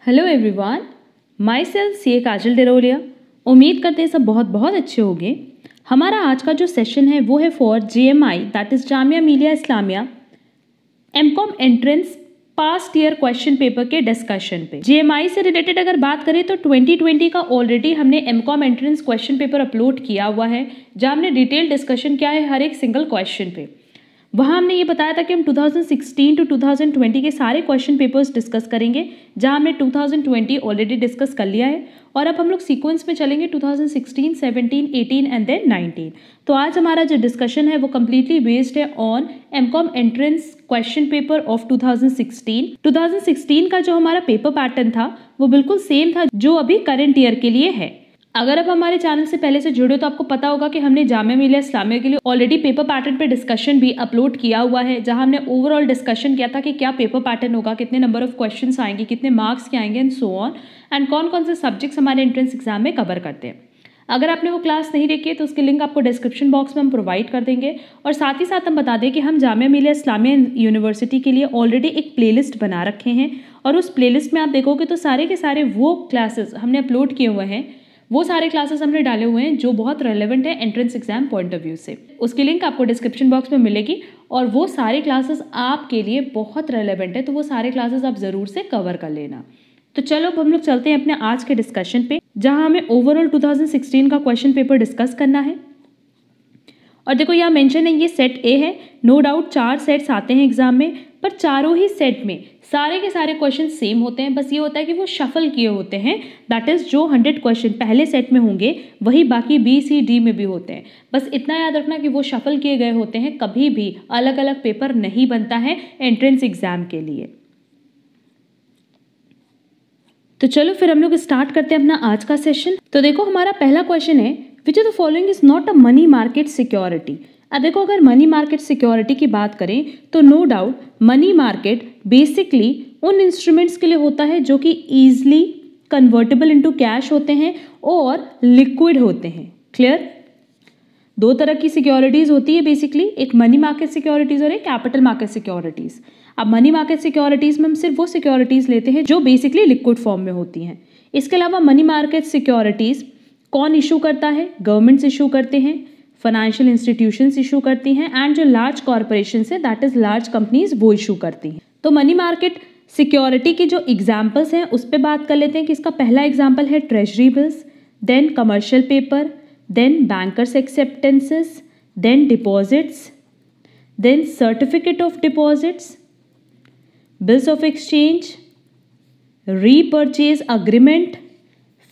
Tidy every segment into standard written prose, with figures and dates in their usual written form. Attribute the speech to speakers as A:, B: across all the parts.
A: Hello everyone, my self सी ए काजल डेरोलिया। उम्मीद करते हैं सब बहुत बहुत अच्छे होंगे। हमारा आज का जो सेशन है वो है for JMI, that is Jamia Millia Islamia MCOM entrance past year question paper के डिस्कशन पे। JMI से रिलेटेड अगर बात करें तो 2020 का ऑलरेडी हमने MCOM entrance question paper upload किया हुआ है, जहाँ हमने डिटेल डिस्कशन किया है हर एक सिंगल क्वेश्चन पे। वहाँ हमने ये बताया था कि हम 2016 टू 2020 के सारे क्वेश्चन पेपर्स डिस्कस करेंगे, जहाँ हमने 2020 ऑलरेडी डिस्कस कर लिया है और अब हम लोग सीक्वेंस में चलेंगे 2016, 17, 18 एंड देन 19। तो आज हमारा जो डिस्कशन है वो कम्प्लीटली बेस्ड है on MCOM entrance question paper of 2016। 2016 का जो हमारा पेपर पैटर्न था वो बिल्कुल सेम था जो अभी करंट ईयर के लिए है। अगर आप हमारे चैनल से पहले से जुड़े हो तो आपको पता होगा कि हमने जामिया मिलिया इस्लामिया के लिए ऑलरेडी पेपर पैटर्न पे डिस्कशन भी अपलोड किया हुआ है, जहां हमने ओवरऑल डिस्कशन किया था कि क्या पेपर पैटर्न होगा, कितने नंबर ऑफ क्वेश्चंस आएंगे, कितने मार्क्स के आएंगे एंड सो ऑन, एंड कौन कौन से सब्जेक्ट्स हमारे एंट्रेंस एग्जाम में कवर करते हैं। अगर आपने वो क्लास नहीं देखी है तो उसकी लिंक आपको डिस्क्रिप्शन बॉक्स में हम प्रोवाइड कर देंगे। और साथ ही साथ हम बता दें कि हम जामिया मिलिया इस्लामिया यूनिवर्सिटी के लिए ऑलरेडी एक प्लेलिस्ट बना रखे हैं, और उस प्लेलिस्ट में आप देखोगे तो सारे के सारे वो क्लासेस हमने अपलोड किए हुए हैं, वो सारे क्लासेस हमने डाले हुए हैं जो बहुत रेलेवेंट है entrance exam point of view से। उसकी लिंक आपको डिस्क्रिप्शन बॉक्स में मिलेगी और वो सारे क्लासेस आपके लिए बहुत रेलेवेंट है, तो वो सारे क्लासेस आप ज़रूर से कवर कर लेना। तो चलो अब हम लोग चलते हैं अपने आज के डिस्कशन पे, जहां हमें ओवरऑल 2016 का क्वेश्चन पेपर डिस्कस करना है। और देखो यहाँ मेंशन है ये सेट ए है, नो डाउट 4 सेट्स आते हैं एग्जाम में, पर चारों ही सेट में सारे के सारे क्वेश्चन सेम होते हैं। बस ये होता है कि वो शफल किए होते हैं, दैट इज़ जो 100 क्वेश्चन पहले सेट में होंगे वही बाकी B, C, D में भी होते हैं। बस इतना याद रखना कि वो शफल किए गए होते हैं, कभी भी अलग अलग पेपर नहीं बनता है एंट्रेंस एग्जाम के लिए। तो चलो फिर हम लोग स्टार्ट करते हैं अपना आज का सेशन। तो देखो हमारा पहला क्वेश्चन है, विच of the following is not a money market security. अब देखो अगर मनी मार्केट सिक्योरिटी की बात करें तो no doubt money market basically उन इंस्ट्रूमेंट्स के लिए होता है जो कि ईजिली कन्वर्टेबल इनटू कैश होते हैं और लिक्विड होते हैं। क्लियर? दो तरह की सिक्योरिटीज होती है बेसिकली, एक मनी मार्केट सिक्योरिटीज और एक कैपिटल मार्केट सिक्योरिटीज। अब मनी मार्केट सिक्योरिटीज में हम सिर्फ वो सिक्योरिटीज लेते हैं जो बेसिकली लिक्विड फॉर्म में होती हैं। इसके अलावा मनी मार्केट सिक्योरिटीज कौन इशू करता है? गवर्नमेंट्स इशू करते हैं, फाइनेंशियल इंस्टीट्यूशंस इशू करती हैं, एंड जो लार्ज कॉर्पोरेशन है दैट इज लार्ज कंपनीज वो इशू करती हैं। तो मनी मार्केट सिक्योरिटी की जो एग्जाम्पल्स हैं उस पर बात कर लेते हैं कि इसका पहला एग्जाम्पल है treasury bills, then commercial paper, then bankers acceptances, then deposits, then certificate of deposits, bills of exchange, repurchase agreement,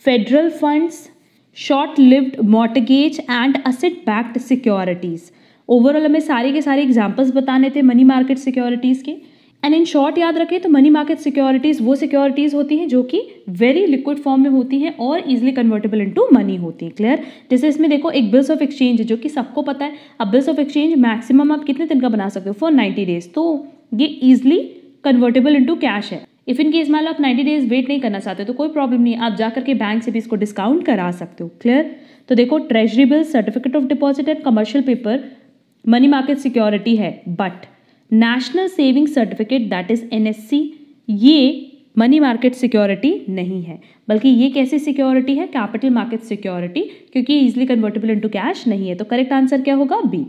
A: federal funds, short lived mortgage and asset backed securities. Overall हमें सारे के सारे एग्जांपल्स बताने थे money market securities के। And in short याद रखें तो मनी मार्केट सिक्योरिटीज वो सिक्योरिटीज होती हैं जो कि वेरी लिक्विड फॉर्म में होती हैं और इजिली कन्वर्टेबल इनटू मनी होती हैं। क्लियर? जैसे इसमें देखो एक बिल्स ऑफ एक्सचेंज है जो कि सबको पता है। अब बिल्स ऑफ एक्सचेंज मैक्सिमम आप कितने दिन का बना सकते हो? For 90 days. तो ये इजिली कन्वर्टेबल इनटू कैश है। इफ इन केस मान लो आप 90 डेज वेट नहीं करना चाहते तो कोई प्रॉब्लम नहीं है, आप जाकर के बैंक से भी इसको डिस्काउंट करा सकते हो। क्लियर? तो देखो treasury bill, certificate of deposit and commercial paper money market security है, but national saving certificate that is NSC ये मनी मार्केट सिक्योरिटी नहीं है, बल्कि ये कैसी सिक्योरिटी है? कैपिटल मार्केट सिक्योरिटी, क्योंकि इजिली कन्वर्टेबल इनटू कैश नहीं है। तो करेक्ट आंसर क्या होगा? B।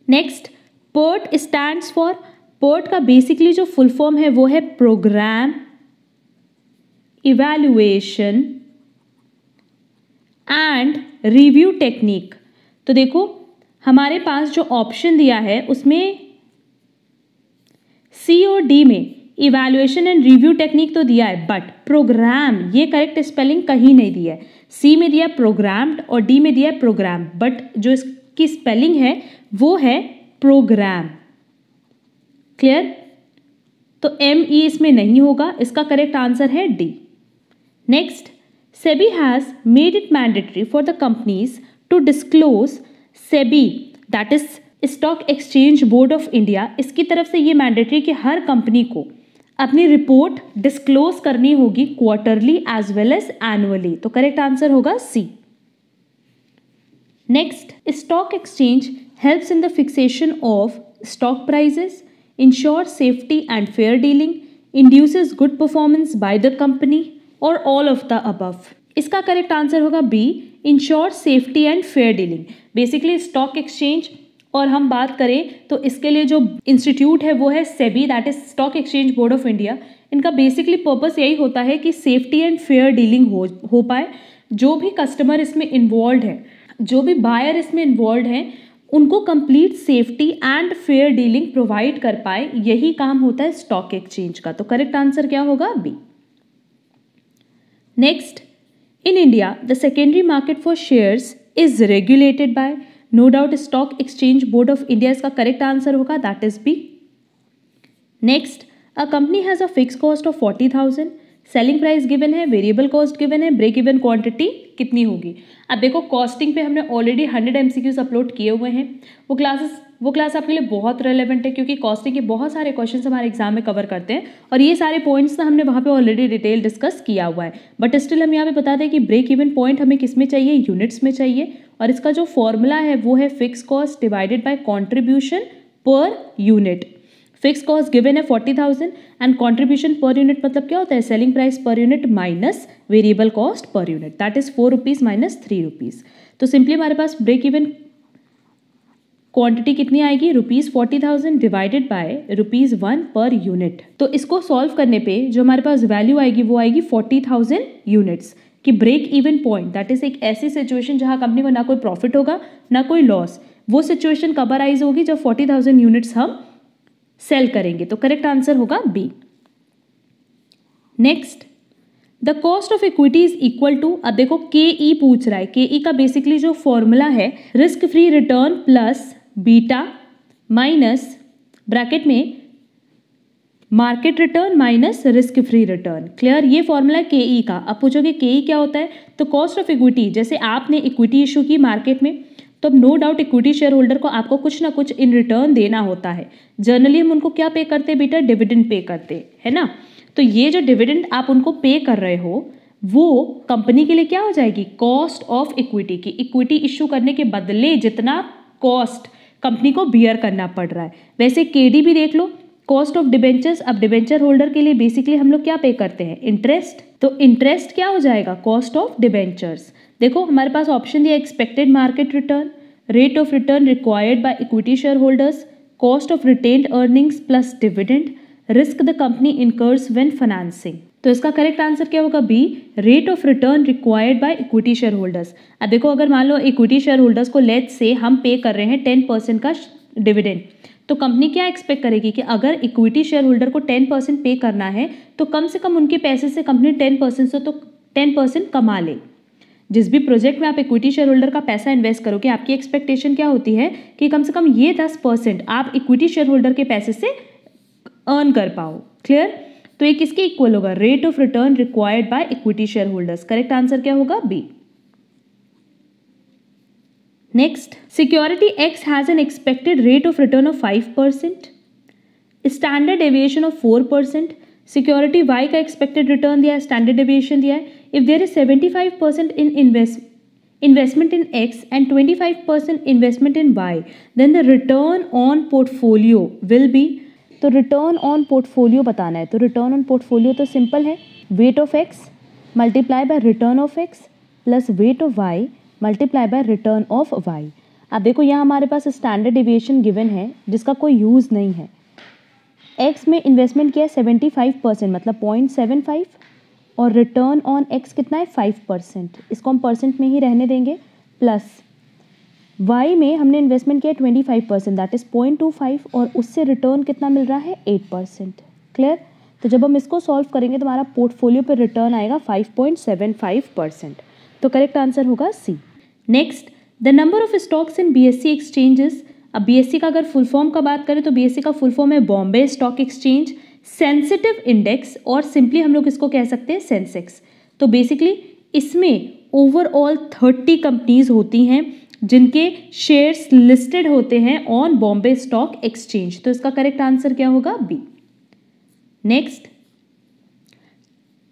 A: Next, PERT stands for, PERT का बेसिकली जो फुल फॉर्म है वो है program evaluation and review technique. तो देखो हमारे पास जो ऑप्शन दिया है उसमें C और D में इवैल्यूएशन एंड रिव्यू टेक्निक तो दिया है, बट प्रोग्राम ये करेक्ट स्पेलिंग कहीं नहीं दिया है। C में दिया प्रोग्राम्ड और D में दिया है प्रोग्राम, बट जो इसकी स्पेलिंग है वो है प्रोग्राम। क्लियर? तो ME इसमें नहीं होगा, इसका करेक्ट आंसर है D। Next, SEBI has made it mandatory for the companies to disclose, SEBI that is stock exchange board of India, इसकी तरफ से ये मैंडेटरी कि हर कंपनी को अपनी रिपोर्ट डिस्क्लोज करनी होगी quarterly as well as annually. तो करेक्ट आंसर होगा C। Next, stock exchange helps in the fixation of stock prices, ensures safety and fair dealing, induces good performance by the company, और all of the above. इसका correct answer होगा B, ensure safety and fair dealing. Basically stock exchange, और हम बात करें तो इसके लिए जो इंस्टीट्यूट है वो है SEBI, that is stock exchange board of India. इनका बेसिकली पर्पस यही होता है कि सेफ्टी एंड फेयर डीलिंग हो पाए। जो भी कस्टमर इसमें इन्वॉल्व है, जो भी बायर इसमें इन्वॉल्व हैं, उनको complete safety and fair dealing provide कर पाए, यही काम होता है स्टॉक एक्सचेंज का। तो करेक्ट आंसर क्या होगा? B. Next, in India the secondary market for shares is regulated by, no doubt stock exchange board of India इसका करेक्ट आंसर होगा, that is B. Next, a company has a fix cost of 40,000, selling price given है, variable cost given है, break even quantity कितनी होगी। अब देखो costing पे हमने ऑलरेडी 100 MCQs अपलोड किए हुए हैं। वो क्लास आपके लिए बहुत रेलेवेंट है, क्योंकि कॉस्टिंग के बहुत सारे क्वेश्चंस हमारे एग्जाम में कवर करते हैं, और ये सारे पॉइंट्स ना हमने वहाँ पे ऑलरेडी डिटेल डिस्कस किया हुआ है। बट स्टिल हम यहाँ पे बता दें कि ब्रेक इवन पॉइंट हमें किस में चाहिए, यूनिट्स में चाहिए, और इसका जो फॉर्मूला है वो है fix cost divided by contribution per unit. Fix cost given है 40,000 एंड कॉन्ट्रीब्यूशन पर यूनिट मतलब क्या होता है, selling price per unit minus variable cost per unit, that is 4 rupees minus 3 rupees. तो सिंपली हमारे पास ब्रेक इवन क्वांटिटी कितनी आएगी, ₹40,000 divided by ₹1 per unit. तो इसको सॉल्व करने पे जो हमारे पास वैल्यू आएगी वो आएगी 40,000 यूनिट्स की break even point. That is एक ऐसी सिचुएशन जहां कंपनी को ना कोई प्रॉफिट होगा ना कोई लॉस। वो सिचुएशन कब अराइज होगी, जब 40,000 यूनिट्स हम सेल करेंगे। तो करेक्ट आंसर होगा B. Next, the cost of equity is equal to, अब देखो के पूछ रहा है, के का बेसिकली जो फॉर्मूला है risk free return plus beta minus bracket में market return minus risk free return. Clear, ये फॉर्मूला है के का। अब पूछोगे के क्या होता है, तो कॉस्ट ऑफ इक्विटी, जैसे आपने इक्विटी इशू की मार्केट में, तो अब no doubt equity share holder को आपको कुछ ना कुछ इन रिटर्न देना होता है। जनरली हम उनको क्या पे करते हैं बेटा, डिविडेंड पे करते है ना। तो ये जो डिविडेंड आप उनको पे कर रहे हो वो कंपनी के लिए क्या हो जाएगी, कॉस्ट ऑफ इक्विटी की। इक्विटी इशू करने के बदले जितना कॉस्ट कंपनी को बियर करना पड़ रहा है। वैसे केडी भी देख लो, कॉस्ट ऑफ डिबेंचर्स। अब डिबेंचर होल्डर के लिए बेसिकली हम लोग क्या पे करते हैं, इंटरेस्ट। तो इंटरेस्ट क्या हो जाएगा, कॉस्ट ऑफ डिबेंचर्स। देखो हमारे पास ऑप्शन दिया expected market return, rate of return required by equity share holders, cost of retained earnings plus dividend, risk the company incurs when financing. तो इसका करेक्ट आंसर क्या होगा, B, rate of return required by equity share holders. अब देखो अगर मान लो equity share holders को लेट्स से हम पे कर रहे हैं 10% का डिविडेंड, तो कंपनी क्या एक्सपेक्ट करेगी कि अगर इक्विटी शेयर होल्डर को 10% पे करना है तो कम से कम उनके पैसे से कंपनी 10% से तो 10% कमा ले। जिस भी प्रोजेक्ट में आप इक्विटी शेयर होल्डर का पैसा इन्वेस्ट करोगे, आपकी एक्सपेक्टेशन क्या होती है कि कम से कम ये 10% आप इक्विटी शेयर होल्डर के पैसे से अर्न कर पाओ। क्लियर, तो ये किसके इक्वल होगा, rate of return required by equity share holders. Correct answer क्या होगा, B. Next, security X has an expected rate of return of 5%, standard deviation of 4%, security Y का एक्सपेक्टेड रिटर्न दिया है, स्टैंडर्ड डेविएशन दिया है। If there is 75% in investment in X and 25% investment in Y, then the return on portfolio will be. तो return on portfolio बताना है, तो return on portfolio तो सिंपल है, weight of X multiply by return of X plus weight of Y multiply by return of Y. अब देखो यहाँ हमारे पास स्टैंडर्ड डेविएशन गिवन है जिसका कोई यूज़ नहीं है। एक्स में इन्वेस्टमेंट किया है 75% मतलब 0.75, और रिटर्न ऑन एक्स कितना है 5%, इसको हम परसेंट में ही रहने देंगे, प्लस वाई में हमने इन्वेस्टमेंट किया 25% दैट इज 0.25, और उससे रिटर्न कितना मिल रहा है 8%। क्लियर, तो जब हम इसको सॉल्व करेंगे तो हमारा पोर्टफोलियो पर रिटर्न आएगा 5.75%। तो करेक्ट आंसर होगा C. Next, the number of stocks in BSE exchanges. अब बीएससी का अगर फुल फॉर्म का बात करें तो बीएससी का फुल फॉर्म है Bombay stock exchange sensitive index, और सिंपली हम लोग इसको कह सकते हैं सेंसेक्स। तो बेसिकली इसमें ओवरऑल 30 कंपनीज होती हैं जिनके शेयर्स लिस्टेड होते हैं ऑन बॉम्बे स्टॉक एक्सचेंज। तो इसका करेक्ट आंसर क्या होगा, B. Next,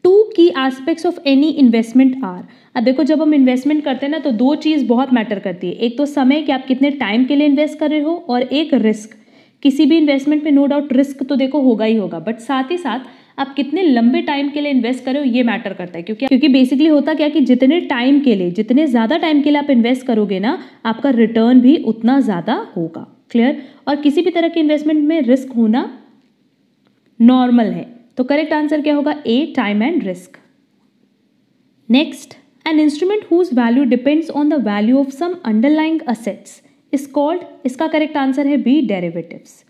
A: 2 key aspects of any investment are. अब देखो जब हम इन्वेस्टमेंट करते हैं ना तो 2 चीज़ बहुत मैटर करती है, एक तो समय कि आप कितने टाइम के लिए इन्वेस्ट कर रहे हो, और एक रिस्क। किसी भी इन्वेस्टमेंट में नो डाउट रिस्क तो देखो होगा ही होगा, बट साथ ही साथ आप कितने लंबे टाइम के लिए इन्वेस्ट करो ये मैटर करता है, क्योंकि बेसिकली होता क्या कि जितने टाइम के लिए, जितने ज़्यादा टाइम के लिए आप इन्वेस्ट करोगे ना, आपका रिटर्न भी उतना ज़्यादा होगा। क्लियर? और किसी भी तरह के इन्वेस्टमेंट में रिस्क होना नॉर्मल है। तो करेक्ट आंसर क्या होगा? A, time and risk. Next, an instrument whose value depends on the value of some underlying assets is called, इसका करेक्ट आंसर है बी, डेरिवेटिव्स।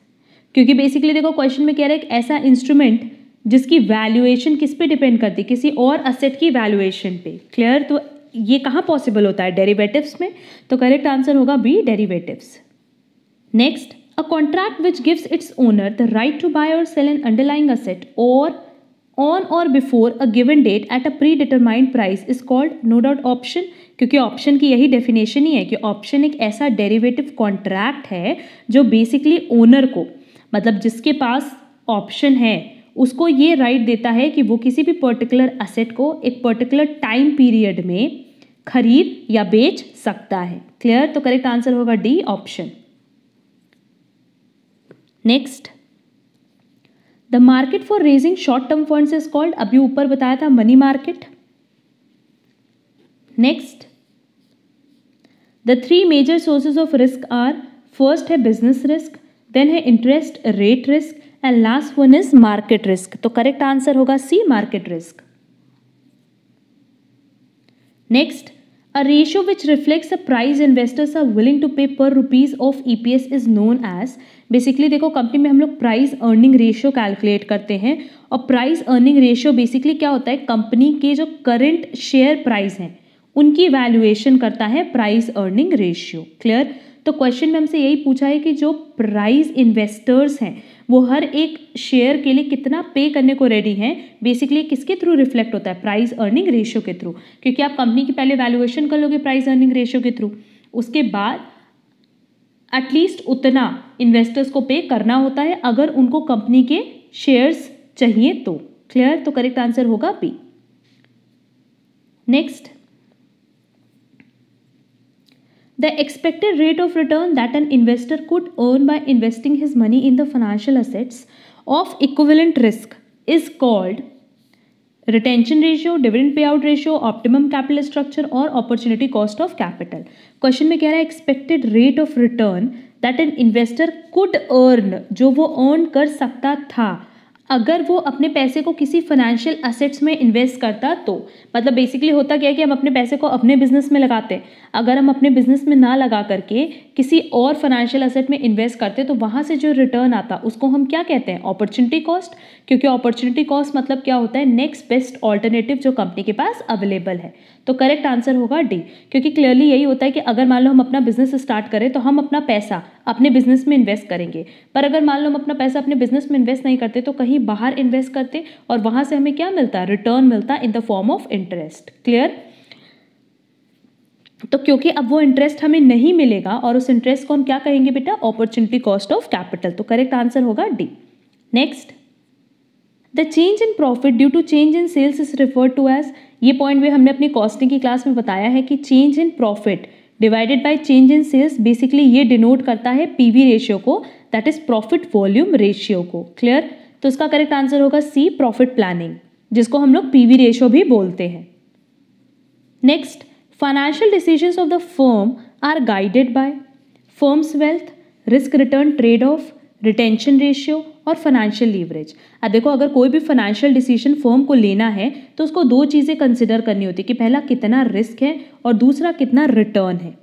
A: क्योंकि बेसिकली देखो क्वेश्चन में कह रहा है एक ऐसा इंस्ट्रूमेंट जिसकी वैल्यूएशन किस पे डिपेंड करती है? किसी और असेट की वैल्यूएशन पे। क्लियर? तो ये कहाँ पॉसिबल होता है? डेरिवेटिव्स में। तो करेक्ट आंसर होगा B, derivatives. Next, a contract which gives its owner the right to buy or sell an underlying asset or on or before a given date at a predetermined price is called no doubt option। क्योंकि option की यही definition ही है कि option एक ऐसा derivative contract है जो basically owner को, मतलब जिसके पास ऑप्शन है, उसको ये राइट देता है कि वो किसी भी पर्टिकुलर असेट को एक पर्टिकुलर टाइम पीरियड में खरीद या बेच सकता है। क्लियर? तो करेक्ट आंसर होगा D, option. Next, the market for raising short term funds is called, अभी ऊपर बताया था money market. Next, the three major sources of risk are, first है बिजनेस रिस्क, देन है interest rate risk and last one is market risk. तो correct answer होगा C, market risk. Next, a ratio which reflects the price investors are willing to pay per rupees of EPS is known as, basically देखो company में हम लोग price earning ratio calculate करते हैं और price earning ratio basically क्या होता है? कंपनी के जो करंट शेयर प्राइस हैं उनकी वैल्यूएशन करता है प्राइस अर्निंग रेशियो। क्लियर? तो क्वेश्चन में हमसे यही पूछा है कि जो प्राइस इन्वेस्टर्स हैं वो हर एक शेयर के लिए कितना पे करने को रेडी हैं, बेसिकली किसके थ्रू रिफ्लेक्ट होता है? प्राइस अर्निंग रेशियो के थ्रू। क्योंकि आप कंपनी की पहले वैल्यूएशन कर लोगे प्राइस अर्निंग रेशियो के थ्रू, उसके बाद एटलीस्ट उतना इन्वेस्टर्स को पे करना होता है अगर उनको कंपनी के शेयर्स चाहिए तो। क्लियर? तो करेक्ट आंसर होगा B. Next, the expected rate of return that an investor could earn by investing his money in the financial assets of equivalent risk is called retention ratio, dividend payout ratio, optimum capital structure और opportunity cost of capital। Question में कह रहा है expected rate of return that an investor could earn, जो वो earn कर सकता था अगर वो अपने पैसे को किसी फाइनेंशियल असेट्स में इन्वेस्ट करता तो। मतलब बेसिकली होता क्या है कि हम अपने पैसे को अपने बिजनेस में लगाते हैं, अगर हम अपने बिजनेस में ना लगा करके किसी और फाइनेंशियल असेट में इन्वेस्ट करते तो वहाँ से जो रिटर्न आता उसको हम क्या कहते हैं? Opportunity cost. क्योंकि अपॉर्चुनिटी कॉस्ट मतलब क्या होता है? नेक्स्ट बेस्ट ऑल्टरनेटिव जो कंपनी के पास अवेलेबल है। तो करेक्ट आंसर होगा डी, क्योंकि क्लियरली यही होता है कि अगर मान लो हम अपना बिजनेस स्टार्ट करें तो हम अपना पैसा अपने बिजनेस में इन्वेस्ट करेंगे, पर अगर मान लो हम अपना पैसा अपने बिजनेस में इन्वेस्ट नहीं करते तो कहीं बाहर इन्वेस्ट करते और वहां से हमें क्या मिलता? रिटर्न मिलता in the form of interest. Clear? तो क्योंकि अब वो इंटरेस्ट हमें नहीं मिलेगा और उस इंटरेस्ट को हम क्या कहेंगे बेटा? Opportunity cost of capital. तो करेक्ट आंसर होगा D. Next, the change in profit due to change in sales is referred to as, ये पॉइंट भी हमने अपनी कॉस्टिंग की क्लास में बताया है कि change in profit divided by change in sales, basically ये डिनोट करता है पीवी रेशियो को, that is profit volume ratio को। क्लियर? तो इसका करेक्ट आंसर होगा सी, प्रॉफिट प्लानिंग, जिसको हम लोग पीवी रेशियो भी बोलते हैं। Next, financial decisions of the firm are guided by firm's wealth, risk return trade off, retention ratio और फाइनेंशियल लीवरेज। अब देखो अगर कोई भी फाइनेंशियल डिसीजन फर्म को लेना है तो उसको दो चीज़ें कंसिडर करनी होती है कि पहला कितना रिस्क है और दूसरा कितना रिटर्न है।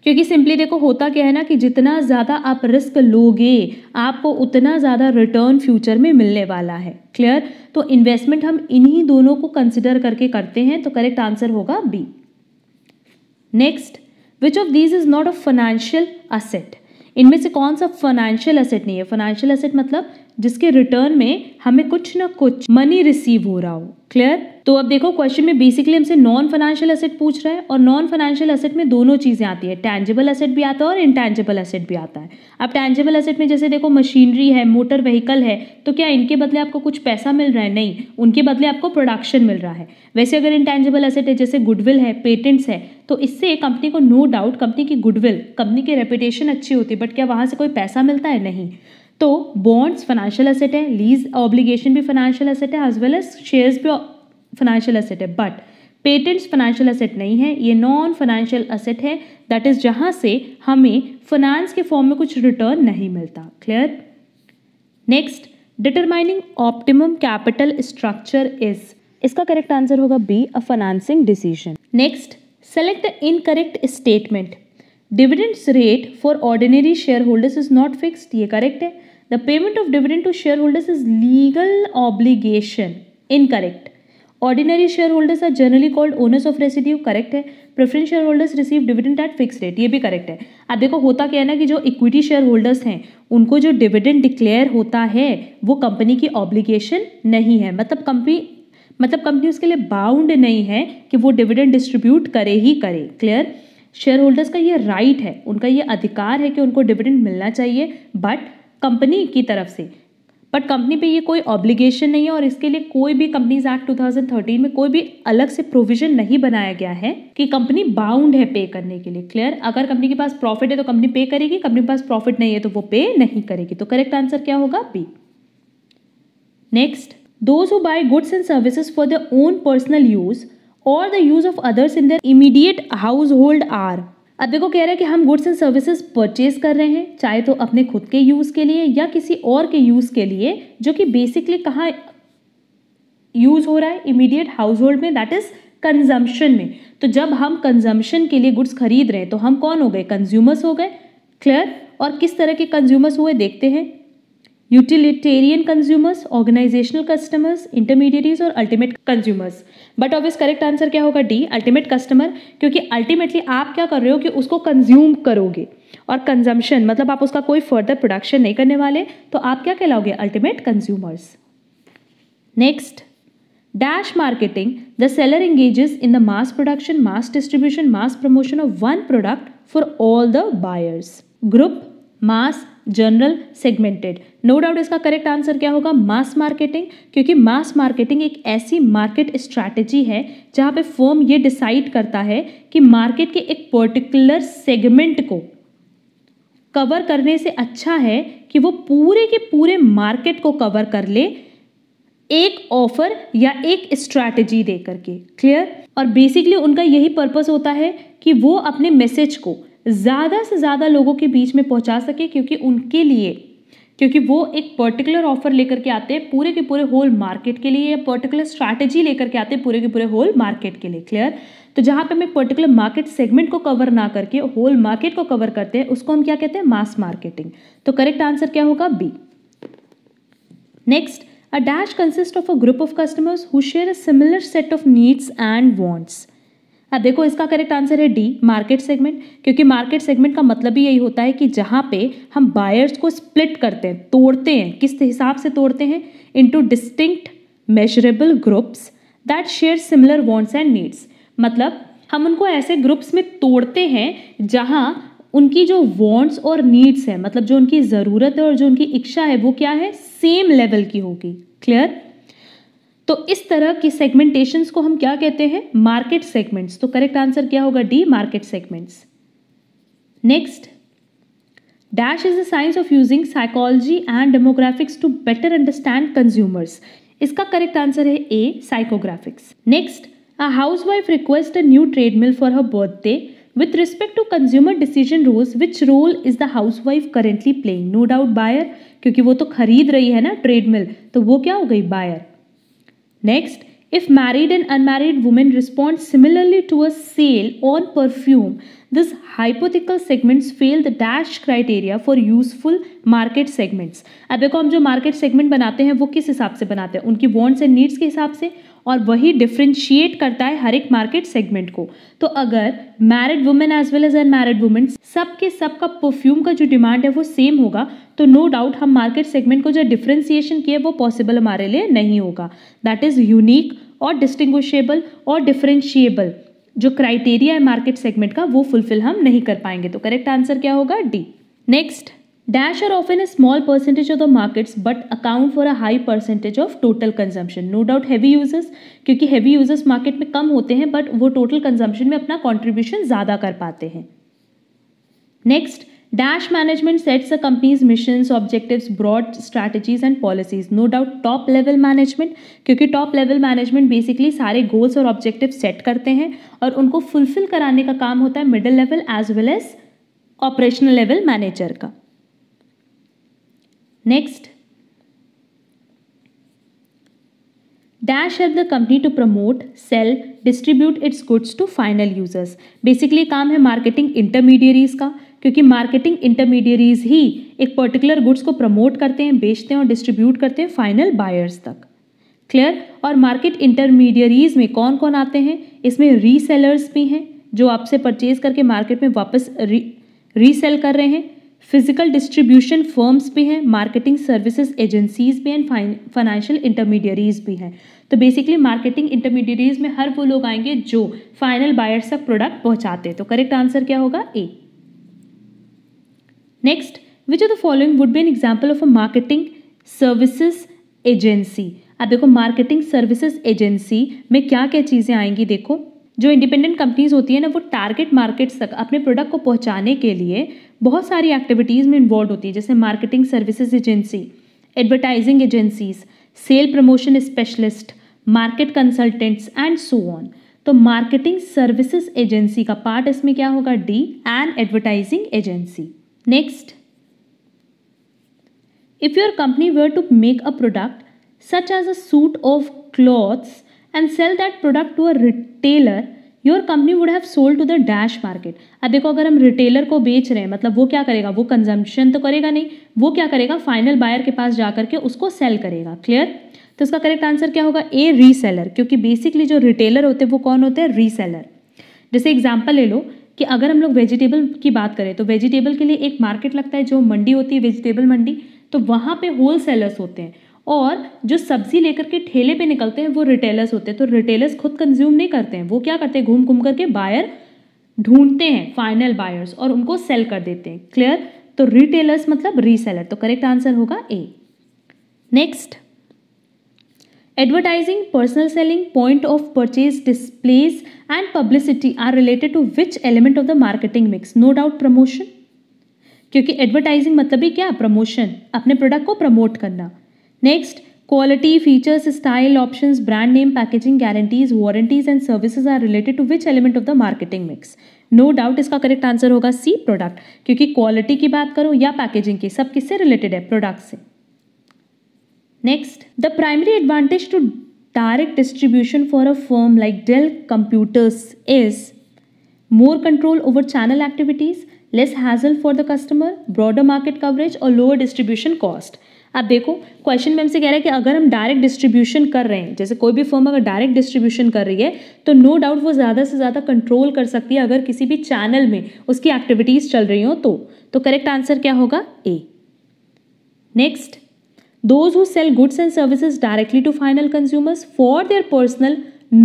A: क्योंकि सिंपली देखो होता क्या है ना कि जितना ज़्यादा आप रिस्क लोगे आपको उतना ज़्यादा रिटर्न फ्यूचर में मिलने वाला है। क्लियर? तो इन्वेस्टमेंट हम इन्हीं दोनों को कंसिडर करके करते हैं। तो करेक्ट आंसर होगा B. Next, which of these is not a financial asset, इनमें से कौन सा फाइनेंशियल असेट नहीं है? फाइनेंशियल असेट मतलब जिसके रिटर्न में हमें कुछ ना कुछ मनी रिसीव हो रहा हो। क्लियर? तो अब देखो क्वेश्चन में बेसिकली हमसे नॉन फाइनेंशियल असेट पूछ रहा है और नॉन फाइनेंशियल असेट में दोनों चीज़ें आती है, टैंजिबल असेट भी आता है और इनटैंजिबल असेट भी आता है। अब टैंजिबल असेट में जैसे देखो मशीनरी है, मोटर व्हीकल है, तो क्या इनके बदले आपको कुछ पैसा मिल रहा है? नहीं, उनके बदले आपको प्रोडक्शन मिल रहा है। वैसे अगर इनटैंजिबल असेट है जैसे गुडविल है, पेटेंट्स है, तो इससे कंपनी को नो डाउट कंपनी की गुडविल, कंपनी की रेपुटेशन अच्छी होती है, बट क्या वहाँ से कोई पैसा मिलता है? नहीं। तो बॉन्ड्स फाइनेंशियल एसेट है, लीज ऑब्लिगेशन भी फाइनेंशियल एसेट है, एज वेल एज शेयर्स भी फाइनेंशियल एसेट है, बट पेटेंट्स फाइनेंशियल एसेट नहीं है, ये नॉन फाइनेंशियल एसेट है, दैट इज जहां से हमें फाइनेंस के फॉर्म में कुछ रिटर्न नहीं मिलता। Clear? Next, determining optimum capital structure is, इसका करेक्ट आंसर होगा B, a financing decision. Next, select the incorrect statement. Dividends rate for ordinary share holders is not fixed, ये करेक्ट है। The payment of dividend to share holders is legal obligation, incorrect. Ordinary share holders are generally called owners of residue, correct है। Preference share holders receive dividend at fix rate, ये भी correct है। अब देखो होता क्या है ना कि जो इक्विटी शेयर होल्डर्स हैं उनको जो डिविडेंड डिक्लेयर होता है वो कंपनी की ऑब्लिगेशन नहीं है, मतलब कंपनी उसके लिए बाउंड नहीं है कि वो डिविडेंड डिस्ट्रीब्यूट करे ही करे। क्लियर? शेयर होल्डर्स का ये राइट है, उनका ये अधिकार है कि उनको डिविडेंड मिलना चाहिए, बट कंपनी की तरफ से, बट कंपनी पे ये कोई ऑब्लिगेशन नहीं है और इसके लिए कोई भी कंपनीज एक्ट 2013 में कोई भी अलग से प्रोविजन नहीं बनाया गया है कि कंपनी बाउंड है पे करने के लिए। क्लियर? अगर कंपनी के पास प्रॉफिट है तो कंपनी पे करेगी, कंपनी के पास प्रॉफिट नहीं है तो वो पे नहीं करेगी। तो करेक्ट आंसर क्या होगा? B. Next, those who buy goods and services for their own personal use or the use of others in their immediate household are, अब देखो कह रहा है कि हम गुड्स एंड सर्विसेज परचेज कर रहे हैं, चाहे तो अपने खुद के यूज के लिए या किसी और के यूज के लिए, जो कि बेसिकली कहाँ यूज हो रहा है? इमीडिएट हाउस होल्ड में, दैट इज कंजम्पशन में। तो जब हम कंजम्पशन के लिए गुड्स खरीद रहे हैं तो हम कौन हो गए? कंज्यूमर्स हो गए। क्लियर? और किस तरह के कंज्यूमर्स हुए देखते हैं। यूटिलिटेरियन कंज्यूमर्स, ऑर्गेनाइजेशनल कस्टमर्स, इंटरमीडिएरीज और ultimate consumers. But obvious correct answer क्या होगा? डी, अल्टीमेट कस्टमर, क्योंकि अल्टीमेटली आप क्या कर रहे हो कि उसको कंज्यूम करोगे, और कंजम्पशन मतलब आप उसका कोई फर्दर प्रोडक्शन नहीं करने वाले, तो आप क्या कहलाओगे? Ultimate consumers. Next, dash marketing, the seller engages in the mass production, mass distribution, mass promotion of one product for all the buyers. Group, mass, general, segmented. No doubt इसका correct answer क्या होगा? मास marketing, क्योंकि मास marketing एक ऐसी market strategy है जहां पे firm ये डिसाइड करता है कि मार्केट के एक पर्टिकुलर सेगमेंट को कवर करने से अच्छा है कि वो पूरे के पूरे मार्केट को कवर कर ले एक ऑफर या एक स्ट्रैटेजी दे करके। क्लियर? और बेसिकली उनका यही पर्पस होता है कि वो अपने मैसेज को ज़्यादा से ज़्यादा लोगों के बीच में पहुंचा सके, क्योंकि वो एक पर्टिकुलर ऑफर लेकर के आते हैं पूरे के पूरे होल मार्केट के लिए, या पर्टिकुलर स्ट्रैटेजी लेकर के आते हैं पूरे के पूरे होल मार्केट के लिए। क्लियर? तो जहाँ पे हम एक पर्टिकुलर मार्केट सेगमेंट को कवर ना करके होल मार्केट को कवर करते हैं, उसको हम क्या कहते हैं? Mass marketing. तो करेक्ट आंसर क्या होगा? B. Next, a dash consist of a group of customers who share a similar set of needs and wants. अब देखो इसका करेक्ट आंसर है डी, मार्केट सेगमेंट, क्योंकि मार्केट सेगमेंट का मतलब ही यही होता है कि जहाँ पे हम बायर्स को स्प्लिट करते हैं, तोड़ते हैं। किस हिसाब से तोड़ते हैं? Into distinct measurable groups that share similar wants and needs. मतलब हम उनको ऐसे ग्रुप्स में तोड़ते हैं जहाँ उनकी जो वांट्स और नीड्स है, मतलब जो उनकी ज़रूरत है और जो उनकी इच्छा है, वो क्या है? सेम लेवल की होगी। क्लियर? तो इस तरह की सेगमेंटेशंस को हम क्या कहते हैं? Market segments. तो करेक्ट आंसर क्या होगा? D, market segments. Next, dash is the science of using psychology and demographics to better understand consumers. इसका करेक्ट आंसर है A, psychographics. Next, a housewife request a new treadmill for her birthday with respect to consumer decision rules, which role is the housewife currently playing? No doubt buyer, क्योंकि वो तो खरीद रही है ना treadmill, तो वो क्या हो गई? Buyer. Next, if married and unmarried women respond similarly to a sale on perfume, this hypothetical segments fail the dash criteria for useful market segments। अब देखो हम जो मार्केट सेगमेंट बनाते हैं वो किस हिसाब से बनाते हैं? उनकी वांट्स एंड नीड्स के हिसाब से, और वही डिफ्रेंशिएट करता है हर एक मार्केट सेगमेंट को। तो अगर married women as well as unmarried women सबके सबका परफ्यूम का जो डिमांड है वो सेम होगा, तो नो डाउट हम मार्केट सेगमेंट को जो डिफ्रेंसिएशन किए वो पॉसिबल हमारे लिए नहीं होगा। दैट इज यूनिक और डिस्टिंग्विशेबल और डिफरेंशिएबल जो क्राइटेरिया है मार्केट सेगमेंट का वो फुलफिल हम नहीं कर पाएंगे। तो करेक्ट आंसर क्या होगा? D. Next, dash are often a small percentage of the markets but account for a high percentage of total consumption. No doubt heavy users, क्योंकि हैवी यूजर्स मार्केट में कम होते हैं बट वो टोटल कंजम्पशन में अपना कॉन्ट्रीब्यूशन ज़्यादा कर पाते हैं। Next, Dash management sets a company's missions, objectives, broad strategies and policies. No doubt top level management, क्योंकि top level management basically सारे goals और objectives set करते हैं और उनको fulfill कराने का काम होता है middle level as well as operational level manager का. Next, Dash help the company to promote, sell, distribute its goods to final users. Basically काम है marketing intermediaries का, क्योंकि मार्केटिंग इंटरमीडियरीज ही एक पर्टिकुलर गुड्स को प्रमोट करते हैं, बेचते हैं और डिस्ट्रीब्यूट करते हैं फाइनल बायर्स तक. क्लियर. और मार्केट इंटरमीडियरीज में कौन कौन आते हैं? इसमें रीसेलर्स भी हैं जो आपसे परचेज करके मार्केट में वापस रीसेल कर रहे हैं. फिजिकल डिस्ट्रीब्यूशन फर्म्स भी हैं, मार्केटिंग सर्विसेज एजेंसीज भी हैं, फाइनेंशियल इंटरमीडियरीज भी हैं. तो बेसिकली मार्केटिंग इंटरमीडियरीज में हर वो लोग आएंगे जो फाइनल बायर्स तक प्रोडक्ट पहुंचाते हैं. तो करेक्ट आंसर क्या होगा? ए. Next, which of the following would be an example of a marketing services agency? अब देखो मार्केटिंग सर्विसेज एजेंसी में क्या क्या चीज़ें आएंगी. देखो जो इंडिपेंडेंट कंपनीज होती है ना, वो टारगेट मार्केट्स तक अपने प्रोडक्ट को पहुंचाने के लिए बहुत सारी एक्टिविटीज़ में इन्वॉल्व होती है, जैसे marketing services agency, advertising agencies, sale promotion specialist, market consultants and so on. तो मार्केटिंग सर्विसेज एजेंसी का पार्ट इसमें क्या होगा? D. And advertising agency. Next, if your company were to make a product such as a suit of clothes and sell that product to a retailer, your company would have sold to the dash market. अब देखो अगर हम retailer को बेच रहे हैं, मतलब वो क्या करेगा? वो कंजम्पशन तो करेगा नहीं, वो क्या करेगा? फाइनल बायर के पास जाकर के उसको सेल करेगा. क्लियर. तो इसका करेक्ट आंसर क्या होगा? ए. रीसेलर. क्योंकि बेसिकली जो रिटेलर होते हैं वो कौन होते हैं? रीसेलर. जैसे एग्जाम्पल ले लो कि अगर हम लोग वेजिटेबल की बात करें तो वेजिटेबल के लिए एक मार्केट लगता है जो मंडी होती है, वेजिटेबल मंडी. तो वहाँ पे होल सेलर्स होते हैं और जो सब्जी लेकर के ठेले पे निकलते हैं वो रिटेलर्स होते हैं. तो रिटेलर्स खुद कंज्यूम नहीं करते हैं, वो क्या करते हैं? घूम घूम करके बायर ढूंढते हैं, फाइनल बायर्स, और उनको सेल कर देते हैं. क्लियर. तो रिटेलर्स मतलब रीसेलर. तो करेक्ट आंसर होगा A. Next, advertising, personal selling, point of purchase, displays and publicity are related to which element of the marketing mix? No doubt promotion, क्योंकि advertising मतलब ही क्या? प्रमोशन, अपने प्रोडक्ट को promote करना. Next, quality, features, style, options, brand name, packaging, guarantees, warranties and services are related to which element of the marketing mix? No doubt इसका correct answer होगा सी. Product, क्योंकि quality की बात करो या पैकेजिंग की, सब किससे रिलेटेड है? प्रोडक्ट से. Next, the primary advantage to direct distribution for a firm like Dell Computers is more control over channel activities, less hassle for the customer, broader market coverage और lower distribution cost. अब देखो question में हमसे कह रहा है कि अगर हम डायरेक्ट डिस्ट्रीब्यूशन कर रहे हैं, जैसे कोई भी फर्म अगर डायरेक्ट डिस्ट्रीब्यूशन कर रही है तो नो डाउट वो ज़्यादा से ज़्यादा कंट्रोल कर सकती है अगर किसी भी चैनल में उसकी एक्टिविटीज़ चल रही हो तो करेक्ट आंसर क्या होगा? A. Next, those who sell goods and services directly to final consumers for their personal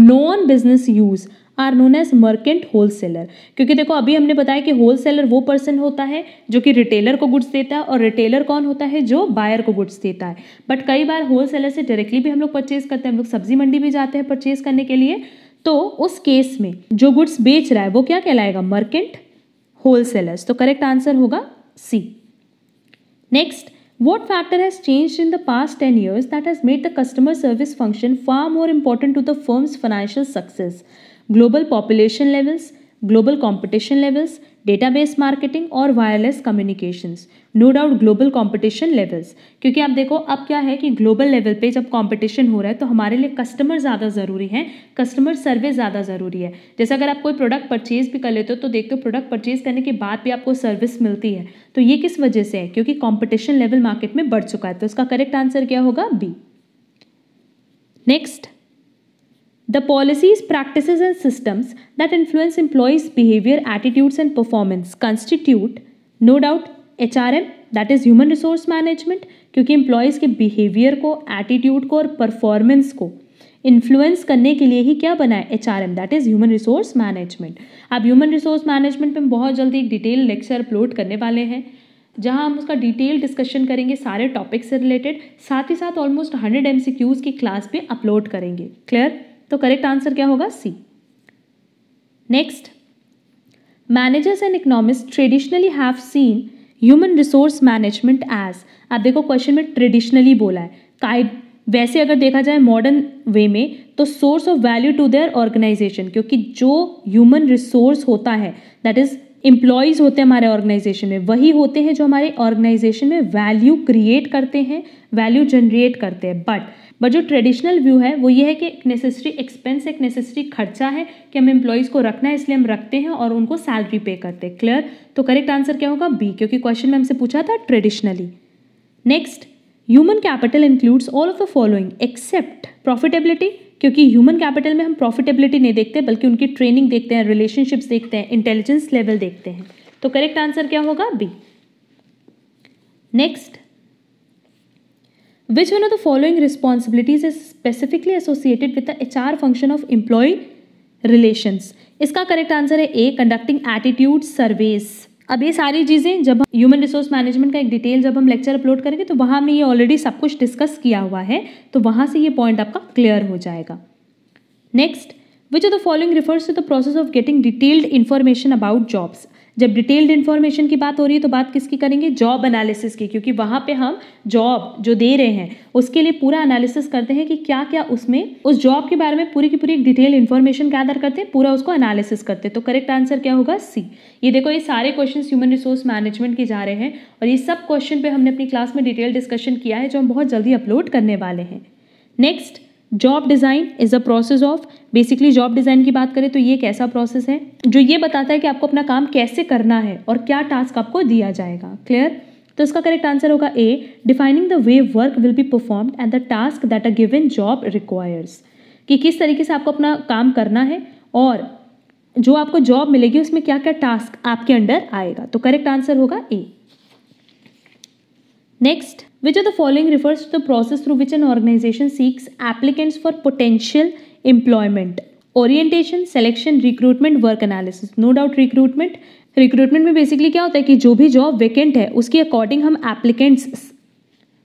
A: non-business use are known as merchant wholesaler. क्योंकि देखो अभी हमने बताया कि होलसेलर वो पर्सन होता है जो कि रिटेलर को गुड्स देता है और रिटेलर कौन होता है? जो बायर को गुड्स देता है. बट कई बार होलसेलर से डायरेक्टली भी हम लोग परचेज करते हैं, हम लोग सब्जी मंडी भी जाते हैं परचेज करने के लिए. तो उस केस में जो गुड्स बेच रहा है वो क्या कहलाएगा? Merchant wholesalers. तो करेक्ट आंसर होगा C. Next, what factor has changed in the past 10 years that has made the customer service function far more important to the firm's financial success? Global population levels, global competition levels, database marketing और wireless communications. No doubt global competition levels, क्योंकि आप देखो अब क्या है कि global level पे जब कंपटीशन हो रहा है तो हमारे लिए कस्टमर ज़्यादा ज़रूरी है, कस्टमर सर्विस ज़्यादा ज़रूरी है. जैसे अगर आप कोई प्रोडक्ट परचेज भी कर लेते हो तो देखते हो प्रोडक्ट परचेज करने के बाद भी आपको सर्विस मिलती है. तो ये किस वजह से है? क्योंकि कंपटीशन लेवल मार्केट में बढ़ चुका है. तो इसका करेक्ट आंसर क्या होगा? B. Next, the policies, practices and systems that influence employees' behavior, attitudes and performance constitute no doubt HRM, that is human resource management, क्योंकि employees के behavior को, attitude को और performance को इन्फ्लुएंस करने के लिए ही क्या बना है? HRM, that is human resource management. अब human resource management पे हम बहुत जल्दी एक डिटेल लेक्चर अपलोड करने वाले हैं जहां हम उसका डिटेल डिस्कशन करेंगे सारे टॉपिक से रिलेटेड, साथ ही साथ ऑलमोस्ट 100 MCQs की क्लास पे अपलोड करेंगे. क्लियर. तो करेक्ट आंसर क्या होगा? C. Next, managers and economist traditionally have seen human resource management as, आप देखो क्वेश्चन में ट्रेडिशनली बोला है, वैसे अगर देखा जाए मॉडर्न वे में तो source of value to their organisation, क्योंकि जो ह्यूमन रिसोर्स होता है दैट इज एम्प्लॉयज़ होते हैं हमारे ऑर्गेनाइजेशन में, वही होते हैं जो हमारे ऑर्गेनाइजेशन में वैल्यू क्रिएट करते हैं, वैल्यू जनरेट करते हैं। बट जो ट्रेडिशनल व्यू है वो ये है कि एक नेसेसरी एक्सपेंस, एक नेसेसरी खर्चा है कि हम एम्प्लॉयज़ को रखना है, इसलिए हम रखते हैं और उनको सैलरी पे करते हैं। क्लियर? तो करेक्ट आंसर क्या होगा? बी, क्योंकि क्वेश्चन में हमसे पूछा था traditionally. Next, human capital includes all of the following except profitability, क्योंकि ह्यूमन कैपिटल में हम प्रॉफिटेबिलिटी नहीं देखते बल्कि उनकी ट्रेनिंग देखते हैं, रिलेशनशिप्स देखते हैं, इंटेलिजेंस लेवल देखते हैं। तो करेक्ट आंसर क्या होगा? B. Next, which one of the following responsibilities is specifically associated with the HR function of employee relations? इसका करेक्ट आंसर है ए, कंडक्टिंग एटीट्यूड सर्वेज। अब ये सारी चीज़ें जब ह्यूमन रिसोर्स मैनेजमेंट का एक डिटेल जब हम लेक्चर अपलोड करेंगे तो वहाँ में ये ऑलरेडी सब कुछ डिस्कस किया हुआ है, तो वहाँ से ये पॉइंट आपका क्लियर हो जाएगा। Next, which of the following refers to the process of getting detailed information about jobs? जब डिटेल्ड इन्फॉर्मेशन की बात हो रही है तो बात किसकी करेंगे? जॉब एनालिसिस की, क्योंकि वहाँ पे हम जॉब जो दे रहे हैं उसके लिए पूरा एनालिसिस करते हैं कि क्या क्या उसमें उस जॉब के बारे में पूरी की पूरी एक डिटेल इन्फॉर्मेशन गैदर करते हैं, पूरा उसको एनालिसिस करते हैं। तो करेक्ट आंसर क्या होगा? सी। ये देखो ये सारे क्वेश्चन ह्यूमन रिसोर्स मैनेजमेंट के जा रहे हैं और ये सब क्वेश्चन पे हमने अपनी क्लास में डिटेल डिस्कशन किया है जो हम बहुत जल्दी अपलोड करने वाले हैं। Next, job design is a process of, basically job design की बात करें तो ये एक ऐसा प्रोसेस है जो ये बताता है कि आपको अपना काम कैसे करना है और क्या टास्क आपको दिया जाएगा। क्लियर? तो इसका करेक्ट आंसर होगा A, defining the way work will be performed and the task that a given job requires, कि किस तरीके से आपको अपना काम करना है और जो आपको जॉब मिलेगी उसमें क्या क्या टास्क आपके अंडर आएगा। तो करेक्ट आंसर होगा ए। Next, which of the following refers to the process through which an organization seeks applicants for potential employment? Orientation, selection, recruitment, work analysis. No doubt recruitment. Recruitment में basically क्या होता है कि जो भी जॉब वेकेंट है उसके अकॉर्डिंग हम एप्लीकेंट्स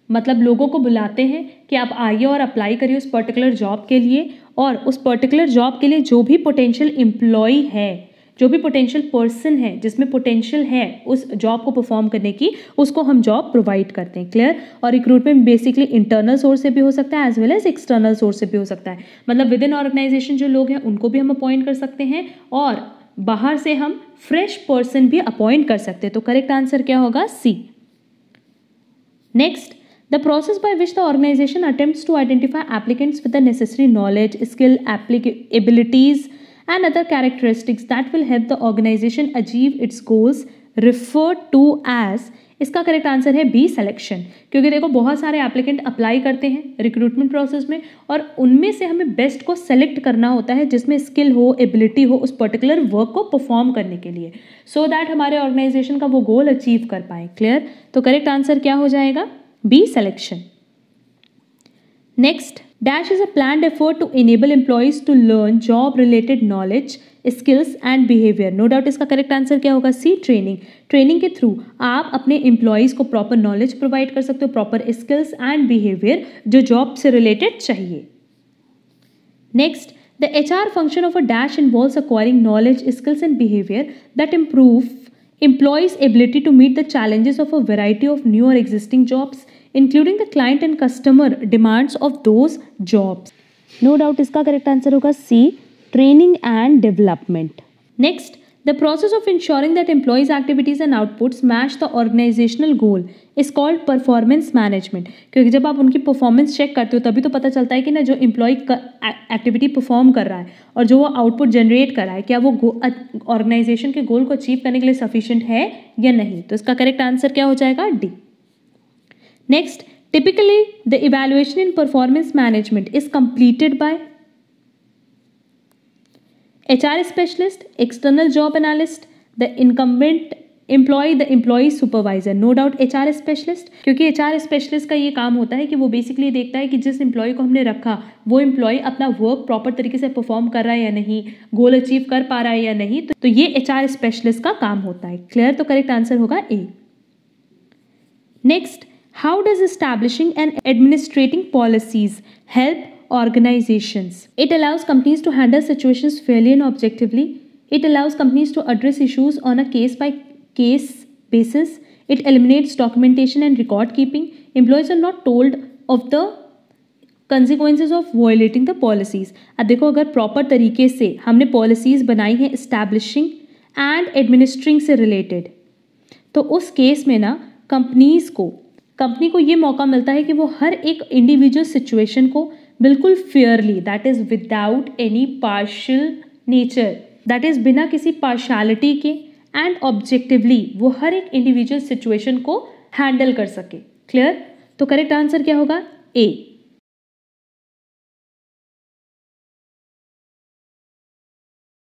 A: मतलब लोगों को बुलाते हैं कि आप आइए और अप्लाई करिए उस पर्टिकुलर जॉब के लिए, और उस पर्टिकुलर जॉब के लिए जो भी पोटेंशियल एम्प्लॉय है, जो भी पोटेंशियल पर्सन है जिसमें पोटेंशियल है उस जॉब को परफॉर्म करने की, उसको हम जॉब प्रोवाइड करते हैं। क्लियर? और रिक्रूटमेंट बेसिकली इंटरनल सोर्स से भी हो सकता है as well as external source से भी हो सकता है, मतलब विद इन ऑर्गेनाइजेशन जो लोग हैं उनको भी हम अपॉइंट कर सकते हैं और बाहर से हम फ्रेश पर्सन भी अपॉइंट कर सकते हैं। तो करेक्ट आंसर क्या होगा? C. Next, the process by which the organization attempts to identify applicants with the necessary knowledge, skill, abilities and other characteristics that will help the organization achieve its goals referred to as, इसका correct answer है B, selection. क्योंकि देखो बहुत सारे applicant apply करते हैं recruitment process में और उनमें से हमें बेस्ट को सेलेक्ट करना होता है जिसमें स्किल हो, एबिलिटी हो उस पर्टिकुलर वर्क को परफॉर्म करने के लिए, सो दैट हमारे ऑर्गेनाइजेशन का वो गोल अचीव कर पाए। क्लियर? तो करेक्ट आंसर क्या हो जाएगा? B, selection. Next, dash is a planned effort to enable employees to learn job related knowledge, skills and behavior. No doubt इसका करेक्ट आंसर क्या होगा? C, training. ट्रेनिंग के थ्रू आप अपने एम्प्लॉयज़ को प्रॉपर नॉलेज प्रोवाइड कर सकते हो, प्रॉपर स्किल्स एंड बिहेवियर जो जॉब से रिलेटेड चाहिए। Next, the HR function of a dash involves acquiring knowledge, skills and behavior that improve employees' ability to meet the challenges of a variety of new or existing jobs, including the client and customer demands of those jobs. No doubt इसका correct answer होगा C, training and development. Next, the process of ensuring that employees' activities and outputs match the organizational goal is called performance management. क्योंकि जब आप उनकी performance check करते हो तभी तो पता चलता है कि ना जो एम्प्लॉय एक्टिविटी परफॉर्म कर रहा है और जो वो आउटपुट जनरेट कर रहा है क्या वो ऑर्गेनाइजेशन के गोल को अचीव करने के लिए सफिशिएंट है या नहीं। तो इसका करेक्ट आंसर क्या हो जाएगा? D. Next, typically the evaluation in performance management is completed by HR specialist, external job analyst, the incumbent employee, the employee supervisor. No doubt HR specialist, क्योंकि HR specialist का ये काम होता है कि वो बेसिकली देखता है कि जिस एम्प्लॉय को हमने रखा वो एम्प्लॉय अपना वर्क प्रॉपर तरीके से परफॉर्म कर रहा है या नहीं, गोल अचीव कर पा रहा है या नहीं, तो ये HR स्पेशलिस्ट का काम होता है। क्लियर? तो करेक्ट आंसर होगा A. Next, how does establishing and administrating policies help organizations? It allows companies to handle situations fairly and objectively. It allows companies to address issues on a case by case basis. It eliminates documentation and record keeping. Employees are not told of the consequences of violating the policies. अब देखो, अगर proper तरीके से हमने policies बनाई हैं establishing and administering से related, तो उस केस में ना कंपनी को ये मौका मिलता है कि वो हर एक इंडिविजुअल सिचुएशन को बिल्कुल Fairlie, that is without any partial nature, that is बिना किसी पार्शलिटी के एंड ऑब्जेक्टिवली वो हर एक इंडिविजुअल सिचुएशन को हैंडल कर सके. क्लियर? तो करेक्ट आंसर क्या होगा? ए.